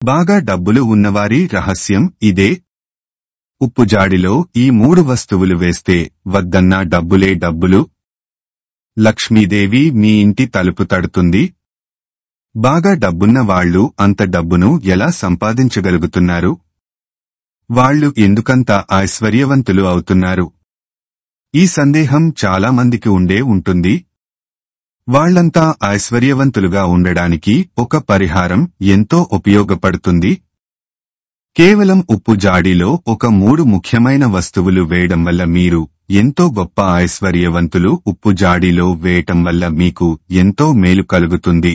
బాగా డబ్బులు ఉన్నవారి రహస్యం ఇదే. ఉప్పు జాడిలో ఈ 3 వస్తువులు వేస్తే వద్దన్నా డబ్బులే డబ్బులు. లక్ష్మీదేవి మీ ఇంటి తలుపు తడుతుంది. బాగా డబ్బున్న వాళ్ళు అంత డబ్బును ఎలా సంపాదించగలుగుతున్నారు? వాళ్ళు ఎందుకంత ఐశ్వర్యవంతులు అవుతున్నారు? ఈ సందేహం చాలా మందికి ఉండే ఉంటుంది. వాళ్ళంతా ఐశ్వర్యవంతులుగా ఉండడానికి ఒక పరిహారం ఎంతో ఉపయోగపడుతుంది. కేవలం ఉప్పు జాడీలో ఒక 3 ముఖ్యమైన వస్తువులు వేయడం వల్ల మీరు ఎంతో గొప్ప ఐశ్వర్యవంతులు. ఉప్పు జాడీలో వేయటం వల్ల మీకు ఎంతో మేలు కలుగుతుంది.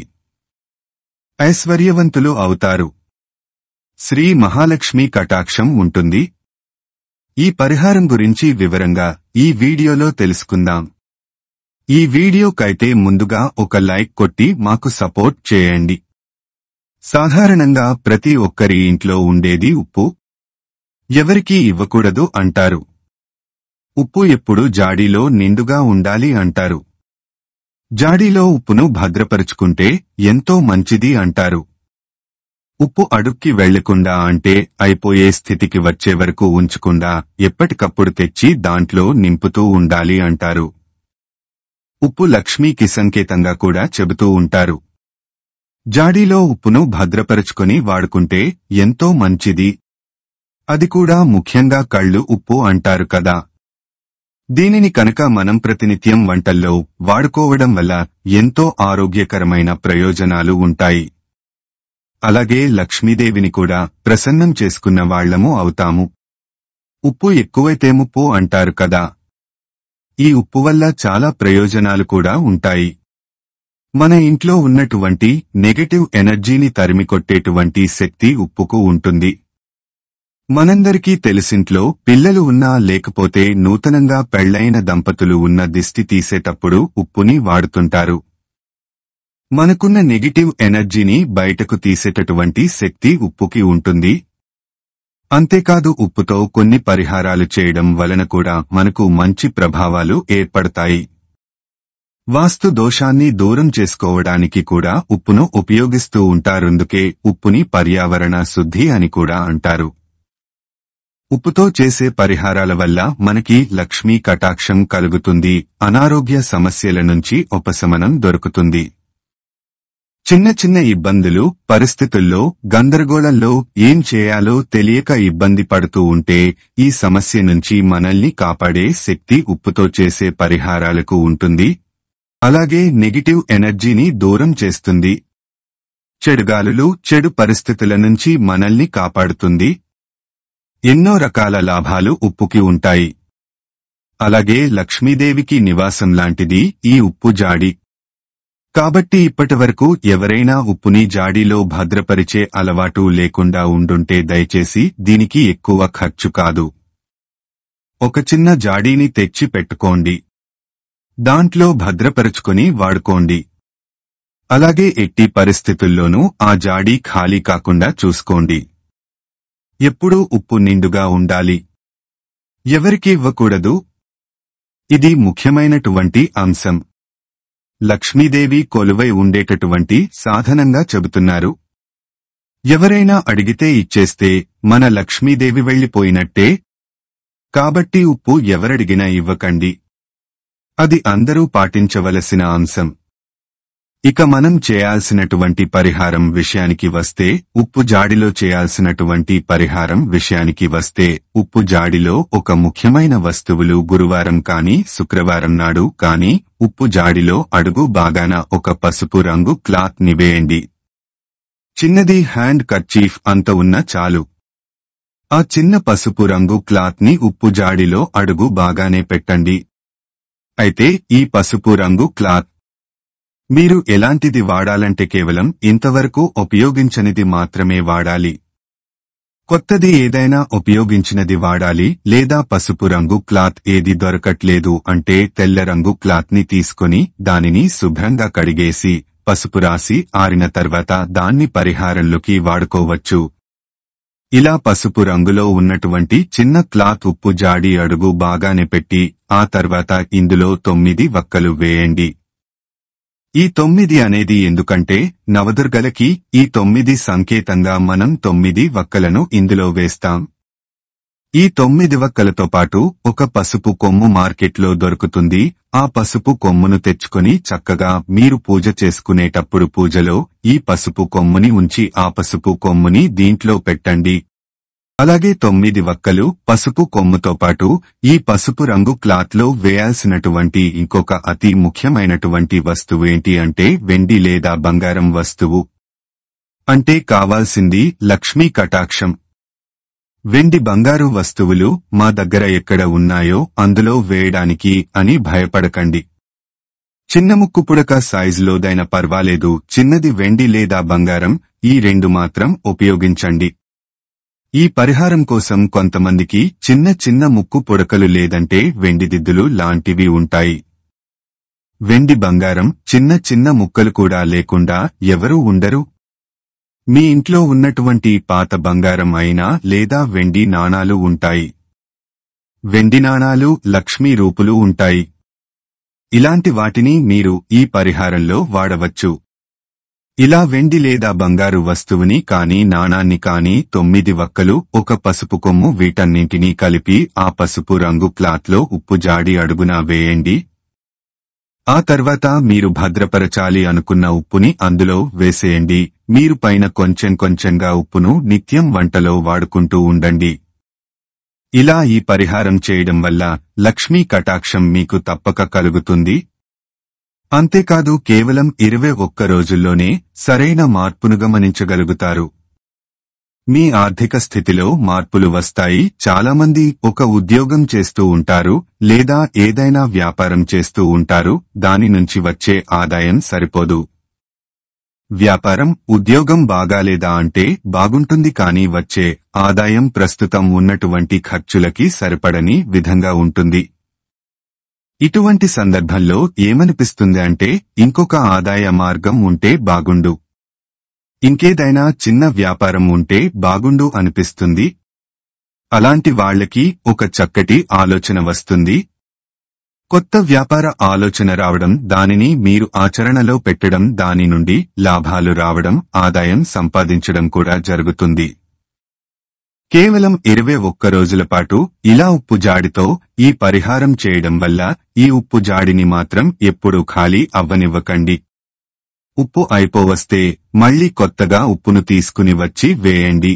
ఐశ్వర్యవంతులు అవుతారు. శ్రీ మహాలక్ష్మి కటాక్షం ఉంటుంది. ఈ పరిహారం గురించి వివరంగా ఈ వీడియోలో తెలుసుకుందాం. ఈ వీడియోకైతే ముందుగా ఒక లైక్ కొట్టి మాకు సపోర్ట్ చేయండి. సాధారణంగా ప్రతి ఒక్కరి ఇంట్లో ఉండేది ఉప్పు. ఎవరికీ ఇవ్వకూడదు అంటారు. ఉప్పు ఎప్పుడు జాడీలో నిండుగా ఉండాలి అంటారు. జాడీలో ఉప్పును భద్రపరుచుకుంటే ఎంతో మంచిది అంటారు. ఉప్పు అడుక్కి వెళ్లకుండా అంటే అయిపోయే స్థితికి వచ్చే వరకు ఉంచకుండా ఎప్పటికప్పుడు తెచ్చి దాంట్లో నింపుతూ ఉండాలి అంటారు. ఉప్పు లక్ష్మీకి సంకేతంగా కూడా చెబుతూ ఉంటారు. జాడీలో ఉప్పును భద్రపరుచుకొని వాడుకుంటే ఎంతో మంచిది. అది కూడా ముఖ్యంగా కళ్ళు ఉప్పు అంటారు కదా. దీనిని కనుక మనం ప్రతినిత్యం వంటల్లో వాడుకోవడం వల్ల ఎంతో ఆరోగ్యకరమైన ప్రయోజనాలు ఉంటాయి. అలాగే లక్ష్మీదేవిని కూడా ప్రసన్నం చేసుకున్న వాళ్లము అవుతాము. ఉప్పు ఎక్కువైతే ముప్పు అంటారు కదా. ఈ ఉప్పు వల్ల చాలా ప్రయోజనాలు కూడా ఉంటాయి. మన ఇంట్లో ఉన్నటువంటి నెగటివ్ ఎనర్జీని తరిమికొట్టేటువంటి శక్తి ఉప్పుకు ఉంటుంది. మనందరికీ తెలిసింట్లో పిల్లలు ఉన్నా లేకపోతే నూతనంగా పెళ్లైన దంపతులు ఉన్న దిష్టి తీసేటప్పుడు ఉప్పుని వాడుతుంటారు. మనకున్న నెగటివ్ ఎనర్జీని బయటకు తీసేటటువంటి శక్తి ఉప్పుకి ఉంటుంది. అంతేకాదు ఉప్పుతో కొన్ని పరిహారాలు చేయడం వలన కూడా మనకు మంచి ప్రభావాలు ఏర్పడతాయి. వాస్తు దోషాన్ని దూరం చేసుకోవడానికి కూడా ఉప్పును ఉపయోగిస్తూ ఉంటారందుకే ఉప్పుని పర్యావరణ శుద్ధి అని కూడా అంటారు. ఉప్పుతో చేసే పరిహారాల వల్ల మనకి లక్ష్మీ కటాక్షం కలుగుతుంది. అనారోగ్య సమస్యల నుంచి ఉపశమనం దొరుకుతుంది. చిన్న చిన్న ఇబ్బందులు, పరిస్థితుల్లో గందరగోళంలో ఏం చేయాలో తెలియక ఇబ్బంది పడుతూ ఉంటే ఈ సమస్య నుంచి మనల్ని కాపాడే శక్తి ఉప్పుతో చేసే పరిహారాలకు ఉంటుంది. అలాగే నెగటివ్ ఎనర్జీని దూరం చేస్తుంది. చెడుగాలులు, చెడు పరిస్థితుల నుంచి మనల్ని కాపాడుతుంది. ఎన్నో రకాల లాభాలు ఉప్పుకి ఉంటాయి. అలాగే లక్ష్మీదేవికి నివాసం లాంటిది ఈ ఉప్పు జాడి. కాబట్టి ఇప్పటివరకు ఎవరైనా ఉప్పుని జాడీలో భద్రపరిచే అలవాటు లేకుండా ఉండుంటే దయచేసి దీనికి ఎక్కువ ఖర్చు కాదు. ఒక చిన్న జాడీని తెచ్చి పెట్టుకోండి. దాంట్లో భద్రపరుచుకొని వాడుకోండి. అలాగే ఎట్టి పరిస్థితుల్లోనూ ఆ జాడీ ఖాళీ కాకుండా చూసుకోండి. ఎప్పుడూ ఉప్పు నిండుగా ఉండాలి. ఎవరికీ ఇవ్వకూడదు. ఇది ముఖ్యమైనటువంటి అంశం. లక్ష్మీదేవి కొలువై ఉండేటటువంటి సాధనంగా చెబుతున్నారు. ఎవరైనా అడిగితే ఇచ్చేస్తే మన లక్ష్మీదేవి వెళ్లిపోయినట్టే. కాబట్టి ఉప్పు ఎవరడిగినా ఇవ్వకండి. అది అందరూ పాటించవలసిన అంశం. ఇక మనం చేయాల్సినటువంటి పరిహారం విషయానికి వస్తే, ఉప్పు జాడిలో చేయాల్సినటువంటి పరిహారం విషయానికి వస్తే, ఉప్పు జాడిలో ఒక ముఖ్యమైన వస్తువులు గురువారం కానీ శుక్రవారం నాడు కానీ ఉప్పు జాడిలో అడుగు బాగాన ఒక పసుపు రంగు క్లాత్ ని వేయండి. చిన్నది హ్యాండ్ కర్చీఫ్ అంత ఉన్న చాలు. ఆ చిన్న పసుపు రంగు క్లాత్ ని ఉప్పు జాడిలో అడుగు బాగానే పెట్టండి. అయితే ఈ పసుపు రంగు క్లాత్ మీరు ఎలాంటిది వాడాలంటే కేవలం ఇంతవరకు ఉపయోగించనిది మాత్రమే వాడాలి. కొత్తది ఏదైనా ఉపయోగించినది వాడాలి. లేదా పసుపు రంగు క్లాత్ ఏది దొరకట్లేదు అంటే తెల్ల రంగు క్లాత్ ని తీసుకొని దానిని శుభ్రంగా కడిగేసి పసుపు రాసి ఆరిన తర్వాత దాన్ని పరిహారంలోకి వాడుకోవచ్చు. ఇలా పసుపు రంగులో ఉన్నటువంటి చిన్న క్లాత్ ఉప్పు జాడి అడుగు బాగానే పెట్టి ఆ తర్వాత ఇందులో 9 వక్కలు వేయండి. ఈ 9 అనేది ఎందుకంటే నవదుర్గలకి ఈ 9 సంకేతంగా మనం 9 వక్కలను ఇందులో వేస్తాం. ఈ 9 వక్కలతో పాటు ఒక పసుపు కొమ్ము మార్కెట్లో దొరుకుతుంది. ఆ పసుపు కొమ్మును తెచ్చుకొని చక్కగా మీరు పూజ చేసుకునేటప్పుడు పూజలో ఈ పసుపు కొమ్ముని ఉంచి ఆ పసుపు కొమ్ముని దీంట్లో పెట్టండి. అలాగే 9 వక్కలు పసుపు కొమ్ముతో పాటు ఈ పసుపు రంగు క్లాత్లో వేయాల్సినటువంటి ఇంకొక అతి ముఖ్యమైనటువంటి వస్తువు ఏంటి అంటే వెండి లేదా బంగారం వస్తువు. అంటే కావాల్సింది లక్ష్మీ కటాక్షం. వెండి బంగారు వస్తువులు మా దగ్గర ఎక్కడ ఉన్నాయో అందులో వేయడానికి అని భయపడకండి. చిన్న ముక్కు పుడక సైజులోదైనా పర్వాలేదు, చిన్నది వెండి లేదా బంగారం, ఈ 2 మాత్రం ఉపయోగించండి. ఈ పరిహారం కోసం కొంతమందికి చిన్న చిన్న ముక్కు పుడకలు లేదంటే వెండి దిద్దులు లాంటివి ఉంటాయి. వెండి బంగారం చిన్న చిన్న ముక్కలు కూడా లేకుండా ఎవరూ ఉండరు. మీ ఇంట్లో ఉన్నటువంటి పాత బంగారం అయినా లేదా వెండి నాణాలు ఉంటాయి. వెండి నాణాలు లక్ష్మీ రూపులు ఉంటాయి. ఇలాంటి వాటిని మీరు ఈ పరిహారంలో వాడవచ్చు. ఇలా వెండి లేదా బంగారు వస్తువుని కాని నాణాన్ని కాని 9 వక్కలు ఒక పసుపు కొమ్ము వీటన్నింటినీ కలిపి ఆ పసుపు రంగు క్లాత్లో ఉప్పు జాడి అడుగున వేయండి. ఆ తర్వాత మీరు భద్రపరచాలి అనుకున్న ఉప్పుని అందులో వేసేయండి. మీరు పైన కొంచెం కొంచెంగా ఉప్పును నిత్యం వంటలో వాడుకుంటూ ఉండండి. ఇలా ఈ పరిహారం చేయడం వల్ల లక్ష్మీ కటాక్షం మీకు తప్పక కలుగుతుంది. అంతేకాదు కేవలం 21 రోజుల్లోనే సరైన మార్పును గమనించగలుగుతారు. మీ ఆర్థిక స్థితిలో మార్పులు వస్తాయి. చాలామంది ఒక ఉద్యోగం చేస్తూ ఉంటారు లేదా ఏదైనా వ్యాపారం చేస్తూ ఉంటారు. దాని నుంచి వచ్చే ఆదాయం సరిపోదు. వ్యాపారం ఉద్యోగం బాగాలేదా అంటే బాగుంటుంది, కానీ వచ్చే ఆదాయం ప్రస్తుతం ఉన్నటువంటి ఖర్చులకి సరిపడని విధంగా ఉంటుంది. ఇటువంటి సందర్భంలో ఏమనిపిస్తుంది అంటే ఇంకొక ఆదాయ మార్గం ఉంటే బాగుండు, ఇంకేదైనా చిన్న వ్యాపారం ఉంటే బాగుండు అనిపిస్తుంది. అలాంటి వాళ్లకి ఒక చక్కటి ఆలోచన వస్తుంది. కొత్త వ్యాపార ఆలోచన రావడం, దానిని మీరు ఆచరణలో పెట్టడం, దాని నుండి లాభాలు రావడం, ఆదాయం సంపాదించడం కూడా జరుగుతుంది. కేవలం 21 రోజుల పాటు ఇలా ఉప్పు జాడితో ఈ పరిహారం చేయడం వల్ల ఈ ఉప్పు జాడిని మాత్రం ఎప్పుడూ ఖాళీ అవ్వనివ్వకండి. ఉప్పు అయిపోవస్తే మళ్లీ కొత్తగా ఉప్పును తీసుకుని వచ్చి వేయండి.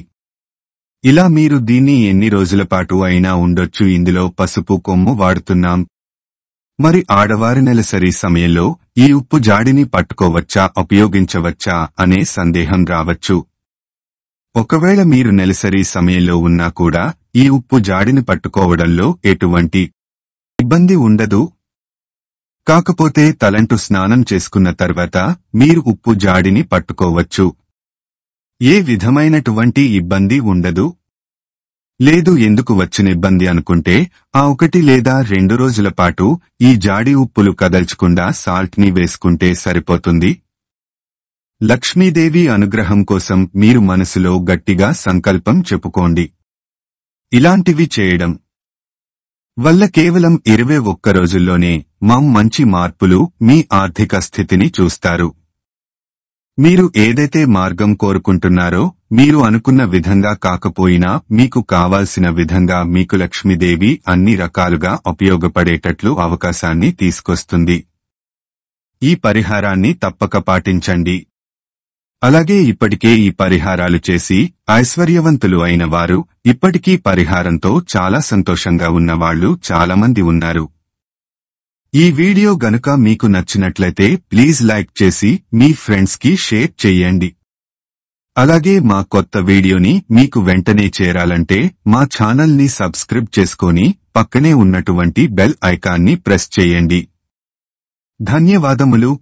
ఇలా మీరు దీన్ని ఎన్ని రోజుల పాటు అయినా ఉండొచ్చు. ఇందులో పసుపు కొమ్ము వాడుతున్నాం. మరి ఆడవారి నెలసరి సమయంలో ఈ ఉప్పు జాడిని పట్టుకోవచ్చా, ఉపయోగించవచ్చా అనే సందేహం రావచ్చు. ఒకవేళ మీరు నెలసరి సమయంలో ఉన్నా కూడా ఈ ఉప్పు జాడిని పట్టుకోవడంలో ఎటువంటి ఇబ్బంది ఉండదు. కాకపోతే తలంటు స్నానం చేసుకున్న తర్వాత మీరు ఉప్పు జాడిని పట్టుకోవచ్చు. ఏ విధమైనటువంటి ఇబ్బంది ఉండదు. లేదు, ఎందుకు వచ్చిన ఇబ్బంది అనుకుంటే ఆ 1 లేదా 2 రోజుల పాటు ఈ జాడి ఉప్పులు కదల్చకుండా సాల్ట్ ని వేసుకుంటే సరిపోతుంది. లక్ష్మీదేవి అనుగ్రహం కోసం మీరు మనసులో గట్టిగా సంకల్పం చెప్పుకోండి. ఇలాంటివి చేయడం వల్ల కేవలం 21 రోజుల్లోనే మంచి మార్పులు మీ ఆర్థిక స్థితిని చూస్తారు. మీరు ఏదైతే మార్గం కోరుకుంటున్నారో మీరు అనుకున్న విధంగా కాకపోయినా మీకు కావాల్సిన విధంగా మీకు లక్ష్మీదేవి అన్ని రకాలుగా ఉపయోగపడేటట్లు అవకాశాన్ని తీసుకొస్తుంది. ఈ పరిహారాన్ని తప్పక పాటించండి. అలాగే ఇప్పటికే ఈ పరిహారాలు చేసి ఐశ్వర్యవంతులు అయిన వారు, ఇప్పటికీ పరిహారంతో చాలా సంతోషంగా ఉన్నవాళ్లు చాలామంది ఉన్నారు. ఈ వీడియో గనుక మీకు నచ్చినట్లయితే ప్లీజ్ లైక్ చేసి మీ ఫ్రెండ్స్ కి షేర్ చెయ్యండి. అలాగే మా కొత్త వీడియోని మీకు వెంటనే చేరాలంటే మా ఛానల్ ని సబ్స్క్రైబ్ చేసుకొని పక్కనే ఉన్నటువంటి బెల్ ఐకాన్ని ప్రెస్ చేయండి. ధన్యవాదములు.